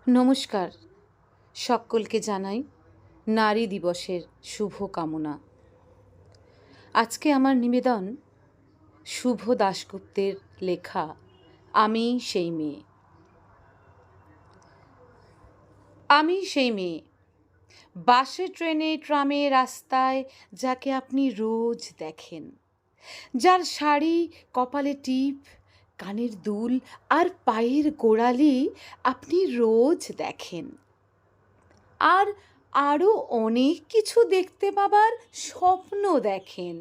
নমস্কার, সকলকে জানাই নারী দিবসের শুভ কামনা। আজকে আমার নিবেদন শুভ দাশগুপ্তের লেখা আমি সেই মেয়ে। আমি সেই মেয়ে, বাসে ট্রেনে ট্রামে রাস্তায় যাকে আপনি রোজ দেখেন, যার শাড়ি, কপালে টিপ, কানের দুল আর পায়ের গোড়ালি আপনি রোজ দেখেন। আর আরও অনেক কিছু দেখতে পাবার স্বপ্ন দেখেন।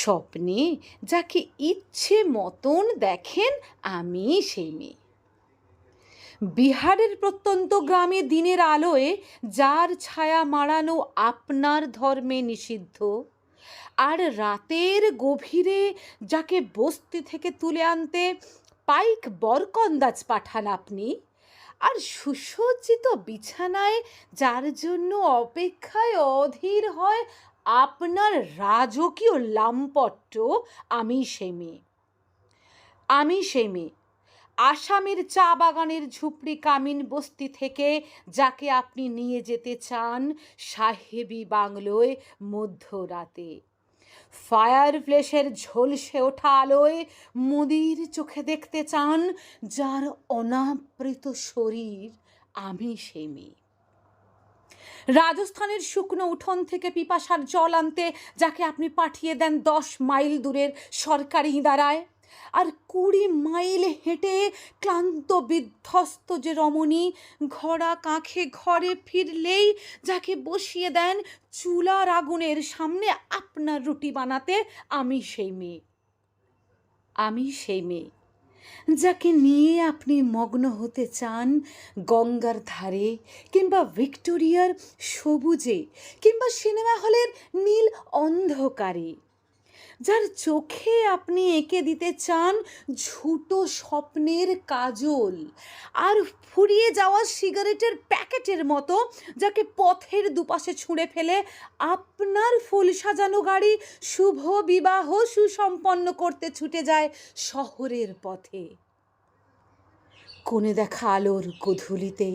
স্বপ্নে যাকে ইচ্ছে মতন দেখেন, আমি সেই মেয়ে। বিহারের প্রত্যন্ত গ্রামে দিনের আলোয় যার ছায়া মাড়ানো আপনার ধর্মে নিষিদ্ধ, আর রাতের গভীরে যাকে বস্তি থেকে তুলে আনতে পাইক বরকন্দাজ পাঠান আপনি, আর সুসজ্জিত বিছানায় যার জন্য অপেক্ষায় অধীর হয় আপনার রাজকীয় লাম্পট্য, আমি সেই মেয়ে। আমি সেই মেয়ে, আসামের চা বাগানের ঝুপড়ি কামিন বস্তি থেকে যাকে আপনি নিয়ে যেতে চান সাহেবি বাংলোয় মধ্যরাতে। ফায়ার প্লেসের ঝলসে ওঠা আলোয় মুদির চোখে দেখতে চান যার অনাবৃত শরীর, আমি সেই মেয়ে। রাজস্থানের শুকনো উঠোন থেকে পিপাসার জল আনতে যাকে আপনি পাঠিয়ে দেন 10 মাইল দূরের সরকারি ইদারায়, আর 20 মাইল হেঁটে ক্লান্ত বিধ্বস্ত যে রমণী ঘোড়া কাঁখে ঘরে ফিরলেই যাকে বসিয়ে দেন চুলার আগুনের সামনে আপনার রুটি বানাতে, আমি সেই মেয়ে। আমি সেই মেয়ে যাকে নিয়ে আপনি মগ্ন হতে চান গঙ্গার ধারে, কিংবা ভিক্টোরিয়ার সবুজে, কিংবা সিনেমা হলের নীল অন্ধকারে, যার চোখে আপনি এঁকে দিতে চান ঝুটো স্বপ্নের কাজল, আর ফুরিয়ে যাওয়া সিগারেটের প্যাকেটের মতো যাকে পথের দুপাশে ছুঁড়ে ফেলে আপনার ফুল সাজানো গাড়ি শুভ বিবাহ সুসম্পন্ন করতে ছুটে যায় শহরের পথে। কোণে দেখা আলোর গোধূলিতে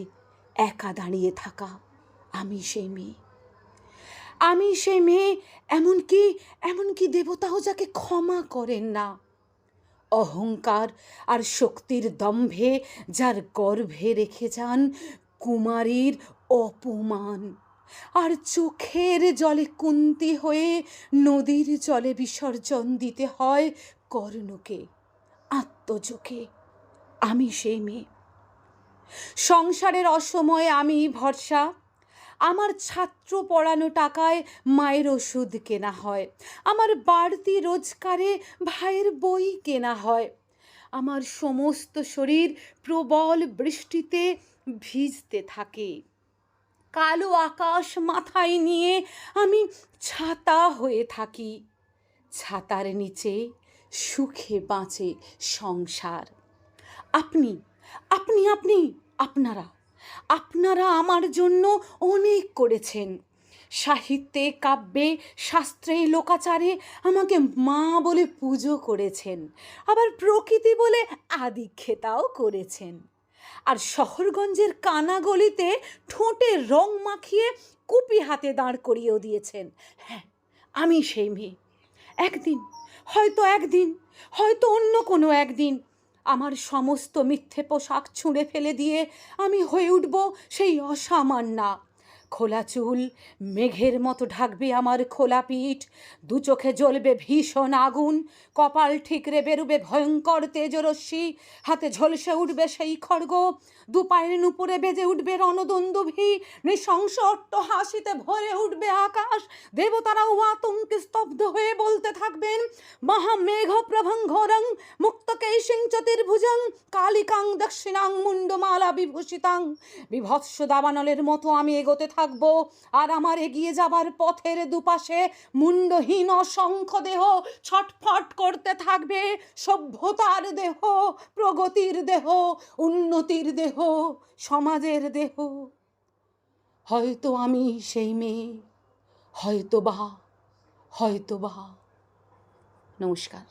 একা দাঁড়িয়ে থাকা, আমি সেই মেয়ে। আমি সেই মেয়ে, এমনকি দেবতাও যাকে ক্ষমা করেন না। অহংকার আর শক্তির দম্ভে যার গর্ভে রেখে যান কুমারীর অপমান, আর চোখের জলে কুন্তি হয়ে নদীর জলে বিসর্জন দিতে হয় কর্ণকে, আত্মজকে, আমি সেই মেয়ে। সংসারের অসময়ে আমি ভরসা, আমার ছাত্র পড়ানো টাকায় মায়ের ওষুধ কেনা হয়, আমার বাড়তি রোজগারে ভাইয়ের বই কেনা হয়, আমার সমস্ত শরীর প্রবল বৃষ্টিতে ভিজতে থাকে। কালো আকাশ মাথায় নিয়ে আমি ছাতা হয়ে থাকি, ছাতার নিচে সুখে বাঁচে সংসার। আপনি আপনি আপনি আপনারা আপনারা আমার জন্য অনেক করেছেন। সাহিত্যে, কাব্যে, শাস্ত্রে, লোকাচারে আমাকে মা বলে পুজো করেছেন, আবার প্রকৃতি বলে আদিক্ষেতাও করেছেন, আর শহরগঞ্জের কানাগলিতে ঠোঁটে রং মাখিয়ে কুপি হাতে দাঁড় করিয়েও দিয়েছেন। হ্যাঁ, আমি সেই মেয়ে। একদিন, হয়তো অন্য কোনো একদিন আমার সমস্ত মিথ্যে পোশাক ছুঁড়ে ফেলে দিয়ে আমি হয়ে উঠব সেই অসামান্যা। খোলা চুল মেঘের মতো ঢাকবে আমার খোলা পিঠ, দু চোখে জ্বলবে ভীষণ আগুন, কপাল ঠিকরে বেরুবে ভয়ঙ্কর তেজরশ্মি, হাতে ঝলসে উঠবে সেই খড়গ, দু পায়ের নুপুরে বেজে উঠবে রণদন্দুভি, নৃশংস অট্ট হাসিতে ভরে উঠবে আকাশ, দেবতারাও আতঙ্কে স্তব্ধ হয়ে বলতে থাকবেন মহামেঘ প্রভঙ্ঘরং মুক্তকেশিং চতুর্ভুজং কালিকাং দক্ষিণাং মুন্ডমালা বিভূষিতাং। বিভৎস দাবানলের মতো আমি এগোতে থাকবো, আর আমার এগিয়ে যাবার পথের দুপাশে মুন্ডহীন অসংখ্য দেহ ছটফট করতে থাকবে। সভ্যতার দেহ, প্রগতির দেহ, উন্নতির দেহ, সমাজের দেহ। হয়তো আমি সেই মেয়ে, হয়তো বা। নমস্কার।